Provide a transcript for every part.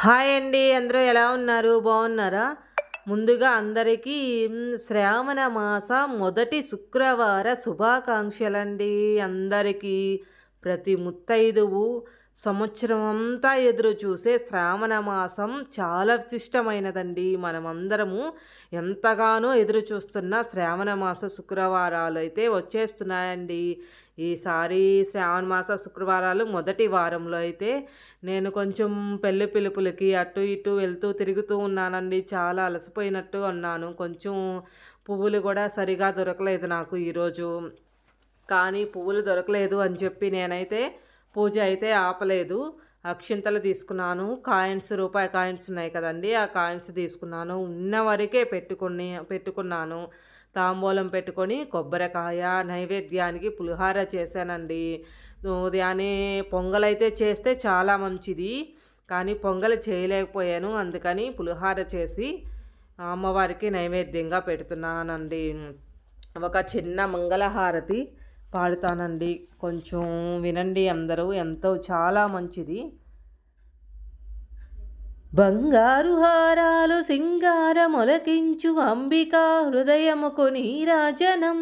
Hi అండి. అందరూ ఎలా ఉన్నారు? బాగున్నారా? ముందుగా అందరికీ శ్రావణ మాస మొదటి శుక్రవార శుభాకాంక్షలండి అందరికీ. ప్రతి ముత్తైదువు సంవత్సరం అంతా ఎదురు చూసే శ్రావణ మాసం చాలా విశిష్టమైనదండి. మనమందరము ఎంతగానో ఎదురు చూస్తున్న శ్రావణ మాస శుక్రవారాలు అయితే వచ్చేస్తున్నాయండి. ఈసారి శ్రావణ మాస శుక్రవారాలు మొదటి వారంలో అయితే నేను కొంచెం పెళ్లి పిలుపులకి అటు ఇటు వెళ్తూ తిరుగుతూ ఉన్నానండి. చాలా అలసిపోయినట్టు ఉన్నాను. కొంచెం పువ్వులు కూడా సరిగా దొరకలేదు నాకు ఈరోజు. కానీ పువ్వులు దొరకలేదు అని చెప్పి నేనైతే పూజ అయితే ఆపలేదు. అక్షింతలు తీసుకున్నాను. కాయిన్స్, రూపాయి కాయిన్స్ ఉన్నాయి కదండి, ఆ కాయిన్స్ తీసుకున్నాను. ఉన్న వరకే పెట్టుకున్నాను. తాంబూలం పెట్టుకొని కొబ్బరికాయ నైవేద్యానికి పులిహార చేశానండి. ఉదయాన్నే పొంగలైతే చేస్తే చాలా మంచిది, కానీ పొంగల్ చేయలేకపోయాను. అందుకని పులిహార చేసి అమ్మవారికి నైవేద్యంగా పెడుతున్నానండి. ఒక చిన్న మంగళహారతి పాడుతానండి, కొంచెం వినండి అందరూ. ఎంతో చాలా మంచిది. బంగారు హారాలు సింగార మొలకించు అంబికా హృదయముకు నీరాజనం.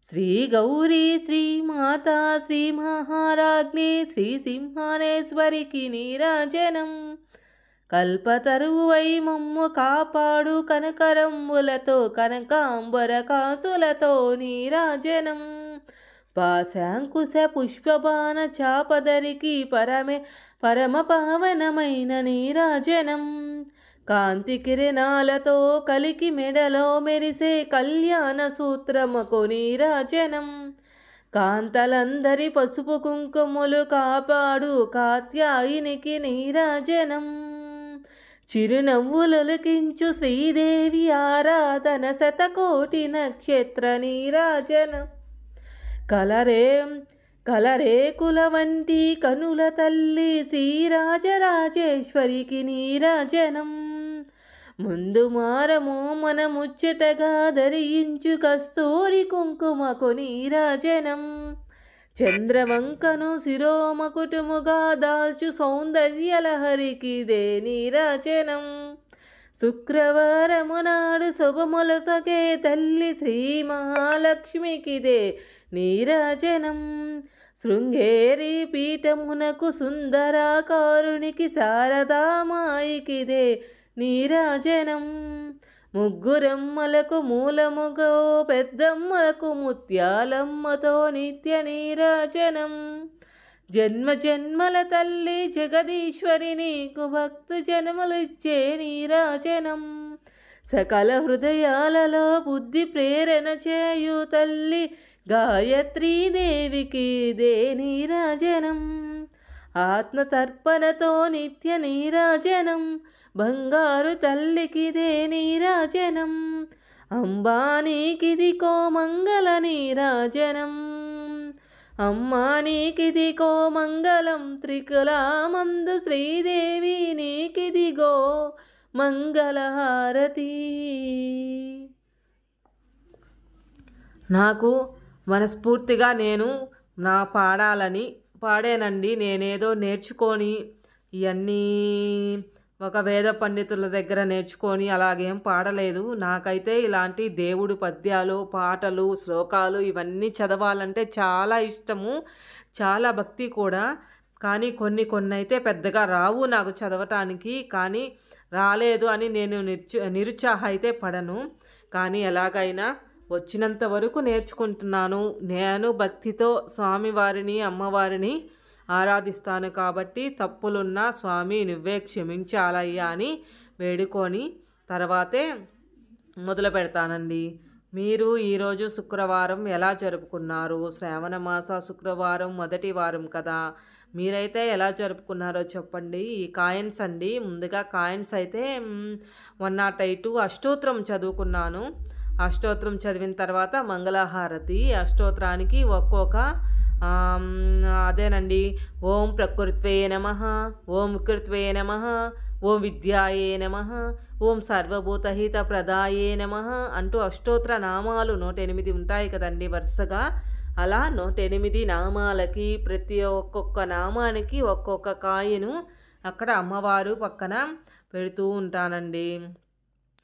శ్రీ గౌరీ శ్రీ మాతా శ్రీ మహారాజ్ఞి శ్రీ సింహానేశ్వరికి నీరాజనం. కల్పతరువై మమ్ము కాపాడు కనకరంబులతో కనకాంబర కాసులతో నీరాజనం. పాశాంకుశ పుష్పబాణ చాపదరికి పరమ పావనమైన నీరాజనం. కాంతి కిరణాలతో కలికి మెడలో మెరిసే కళ్యాణ సూత్రముకు నీరాజనం. కాంతలందరి పసుపు కుంకుమలు కాపాడు కాత్యాయినికి నీరాజనం. చిరునవ్వులొలికించు శ్రీదేవి ఆరాధన శతకోటి నక్షత్ర నీరాజనం. కలరేకుల వంటి కనుల తల్లి శ్రీరాజరాజేశ్వరికి నీరాజనం. ముందు మారము మన ముచ్చటగా ధరించు కస్తూరి కుంకుమకు నీరాజనం. చంద్రవంకను శిరోమకుటుముగా దాల్చు సౌందర్యలహరికి దే నీరాజనం. శుక్రవారము నాడు శుభములసకే తల్లి శ్రీ మహాలక్ష్మికిదే నీరాజనం. శృంగేరి పీఠమునకు సుందరాకారునికి శారదామాయికిదే నీరాజనం. ముగ్గురమ్మలకు మూలముగో పెద్దమ్మలకు ముత్యాలమ్మతో నిత్య నీరాజనం. జన్మ జన్మల తల్లి జగదీశ్వరి నీకు భక్తు జన్మలిచ్చే నీరాజనం. సకల హృదయాలలో బుద్ధి ప్రేరణ చేయు తల్లి గాయత్రీదేవికి దే నీరాజనం. ఆత్మతర్పణతో నిత్య నీరాజనం. బంగారు తల్లికిదే నీరాజనం. అంబానీకిది కోమంగళ నీరాజనం. అమ్మా నీకిదిగో మంగళం. త్రికులామందు శ్రీదేవి నీకిదిగో మంగళహారతి. నాకు మనస్ఫూర్తిగా నేను పాడానండి. నేనేదో నేర్చుకొని ఇవన్నీ ఒక వేద పండితుల దగ్గర నేర్చుకొని అలాగేం పాడలేదు. నాకైతే ఇలాంటి దేవుడు పద్యాలు, పాటలు, శ్లోకాలు ఇవన్నీ చదవాలంటే చాలా ఇష్టము, చాలా భక్తి కూడా. కానీ కొన్ని అయితే పెద్దగా రావు నాకు చదవటానికి. కానీ రాలేదు అని నేను నిరుత్సాహ అయితే పడను. కానీ ఎలాగైనా వచ్చినంత వరకు నేర్చుకుంటున్నాను. నేను భక్తితో స్వామివారిని, అమ్మవారిని ఆరాధిస్తాను కాబట్టి తప్పులున్నా స్వామి నువ్వే క్షమించాలయ్యా అని వేడుకొని తర్వాతే మొదలు పెడతానండి. మీరు ఈరోజు శుక్రవారం ఎలా జరుపుకున్నారు? శ్రావణ మాస శుక్రవారం మొదటి వారం కదా, మీరైతే ఎలా జరుపుకున్నారో చెప్పండి. ఈ కాయిన్స్ అండి, ముందుగా కాయిన్స్ అయితే 108 అష్టోత్తరం చదువుకున్నాను. అష్టోత్తరం చదివిన తర్వాత మంగళహారతి. అష్టోత్తరానికి ఒక్కొక్క అదేనండి. ఓం ప్రకృత్వే నమః, ఓం వికృత్వే నమః, ఓం విద్యాయే నమః, ఓం సర్వభూతహిత ప్రదాయే నమః అంటూ అష్టోత్తర నామాలు 108 ఉంటాయి కదండి వరుసగా. అలా 108 నామాలకి ఒక్కొక్క నామానికి ఒక్కొక్క కాయను అక్కడ అమ్మవారు పక్కన పెడుతూ ఉంటానండి.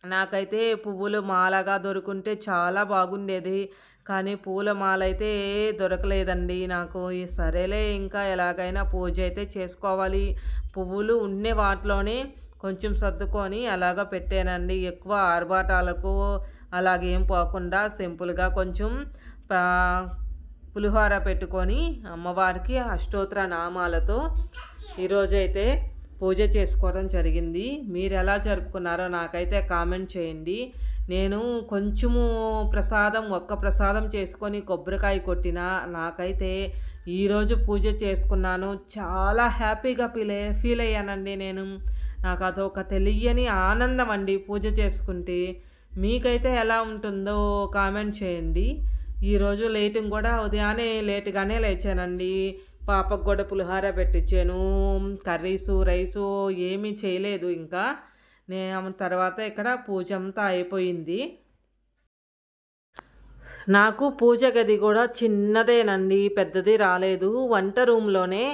నాకైతే పువ్వులు మాలగా దొరుకుంటే చాలా బాగుండేది. కానీ పూల మాల అయితే దొరకలేదండి నాకు. సరేలే ఇంకా ఎలాగైనా పూజ అయితే చేసుకోవాలి. పువ్వులు ఉండే వాటిలోనే కొంచెం సర్దుకొని అలాగా పెట్టానండి. ఎక్కువ ఆర్భాటాలకు అలాగేం పోకుండా సింపుల్‌గా కొంచెం పా పులిహోర పెట్టుకొని అమ్మవారికి అష్టోత్తర నామాలతో ఈరోజైతే పూజ చేసుకోవడం జరిగింది. మీరు ఎలా జరుపుకున్నారో నాకైతే కామెంట్ చేయండి. నేను కొంచెము ఒక్క ప్రసాదం చేసుకొని కొబ్బరికాయ కొట్టినా నాకైతే ఈరోజు పూజ చేసుకున్నాను. చాలా హ్యాపీగా ఫీల్ అయ్యానండి నేను. నాకు అదొక తెలియని ఆనందం అండి పూజ చేసుకుంటే. మీకైతే ఎలా ఉంటుందో కామెంట్ చేయండి. ఈరోజు లేటింగ్ కూడా ఉదయాన్నే లేట్‌గానే లేచానండి. పాపకు కూడా పులిహోర పెట్టించాను. కర్రీసు, రైసు ఏమీ చేయలేదు ఇంకా. తర్వాత ఇక్కడ పూజ అంతా అయిపోయింది. నాకు పూజ గది కూడా చిన్నదేనండి. పెద్దది రాలేదు. వంట రూమ్‌లోనే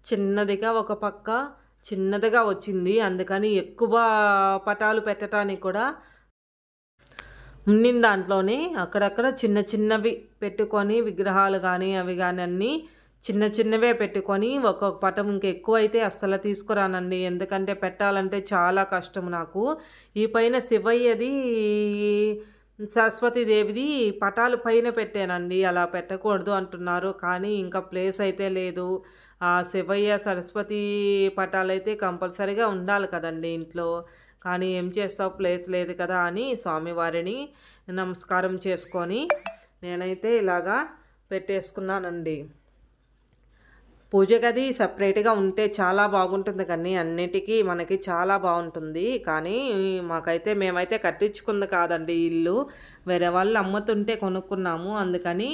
చిన్నదిగా ఒక పక్క చిన్నదిగా వచ్చింది. అందుకని ఎక్కువ పటాలు పెట్టడానికి కూడా ఉండిన దాంట్లోనే అక్కడక్కడ చిన్న చిన్నవి పెట్టుకొని విగ్రహాలు కానీ అవి కానీ అన్నీ చిన్న చిన్నవే పెట్టుకొని ఒక్కొక్క పటం ఇంకెక్కువైతే అస్సలు తీసుకురానండి. ఎందుకంటే పెట్టాలంటే చాలా కష్టం నాకు. ఈ పైన శివయ్యది, సరస్వతీదేవిది పటాలు పైన పెట్టానండి. అలా పెట్టకూడదు అంటున్నారు. కానీ ఇంకా ప్లేస్ అయితే లేదు. ఆ శివయ్య, సరస్వతి పటాలైతే కంపల్సరీగా ఉండాలి కదండి ఇంట్లో. కానీ ఏం చేస్తావు, ప్లేస్ లేదు కదా అని స్వామివారిని నమస్కారం చేసుకొని నేనైతే ఇలాగా పెట్టేసుకున్నానండి. పూజ గది సపరేట్‌గా ఉంటే చాలా బాగుంటుంది కానీ అన్నిటికీ మనకి చాలా బాగుంటుంది. కానీ మేమైతే కట్టించుకుంది కాదండి ఇల్లు. వేరే వాళ్ళు అమ్ముతుంటే కొనుక్కున్నాము. అందుకని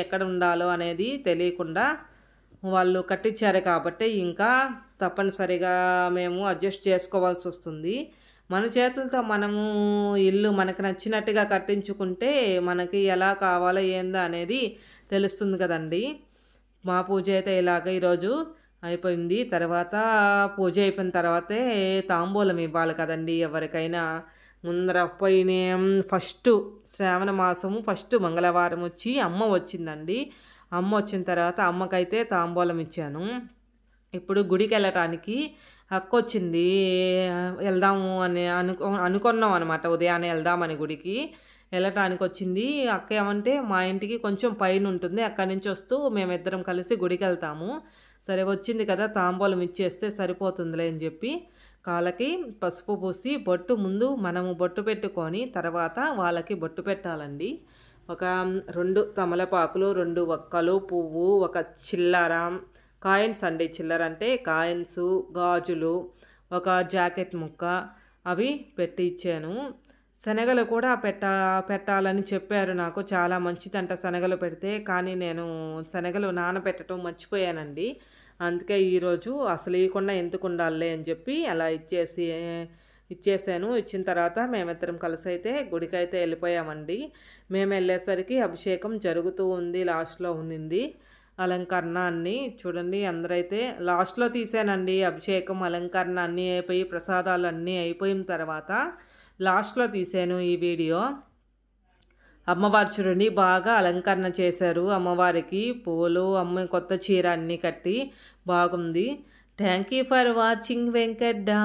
ఎక్కడ ఉండాలో అనేది తెలియకుండా వాళ్ళు కట్టించారు కాబట్టి ఇంకా తప్పనిసరిగా మేము అడ్జస్ట్ చేసుకోవాల్సి వస్తుంది. మన చేతులతో మనము ఇల్లు మనకు నచ్చినట్టుగా కట్టించుకుంటే మనకి ఎలా కావాలో ఏందో అనేది తెలుస్తుంది కదండీ. మా పూజ అయితే ఇలాగ ఈరోజు అయిపోయింది. తర్వాత పూజ అయిపోయిన తర్వాతే తాంబూలం ఇవ్వాలి కదండి ఎవరికైనా. ముందర ఫస్టు శ్రావణ మాసము ఫస్ట్ మంగళవారం వచ్చి అమ్మ వచ్చిందండి. అమ్మ వచ్చిన తర్వాత అమ్మకైతే తాంబూలం ఇచ్చాను. ఇప్పుడు గుడికి వెళ్ళటానికి అక్కొచ్చింది. వెళ్దాము అని అనుకున్నాం అనమాట. ఉదయాన్నే వెళ్దామని గుడికి వెళ్ళటానికి వచ్చింది. అక్క ఏమంటే మా ఇంటికి కొంచెం పైన ఉంటుంది. అక్కడి నుంచి వస్తూ మేమిద్దరం కలిసి గుడికి వెళ్తాము. సరే వచ్చింది కదా తాంబూలం ఇచ్చేస్తే సరిపోతుందిలే అని చెప్పి కాళ్ళకి పసుపు పూసి ముందు మనము బొట్టు పెట్టుకొని తర్వాత వాళ్ళకి బొట్టు పెట్టాలండి. ఒక 2 తమలపాకులు, 2 వక్కలు, పువ్వు, ఒక చిల్లర, కాయిన్స్ అండి. చిల్లర అంటే కాయిన్సు, గాజులు, ఒక జాకెట్ ముక్క అవి పెట్టి ఇచ్చాను. శనగలు కూడా పెట్టాలని చెప్పారు నాకు. చాలా మంచిదంట శనగలు పెడితే. కానీ నేను శనగలు నానబెట్టడం మర్చిపోయానండి. అందుకే ఈరోజు అసలు ఇవ్వకుండా ఎందుకు ఉండాలిలే అని చెప్పి అలా ఇచ్చేసాను. ఇచ్చిన తర్వాత మేమిద్దరం కలిసి అయితే గుడికైతే వెళ్ళిపోయామండి. మేము వెళ్ళేసరికి అభిషేకం జరుగుతూ ఉంది. లాస్ట్లో ఉన్నింది అలంకరణ అన్నీ. చూడండి అందరైతే లాస్ట్లో తీసానండి అభిషేకం, అలంకరణ అన్నీ అయిపోయి ప్రసాదాలు అన్నీ అయిపోయిన తర్వాత లాస్ట్లో తీసాను ఈ వీడియో. అమ్మవారు చూడండి బాగా అలంకరణ చేశారు. అమ్మవారికి పూలు, అమ్మ కొత్త చీర అన్నీ కట్టి బాగుంది. Thank you for watching Venkat డా.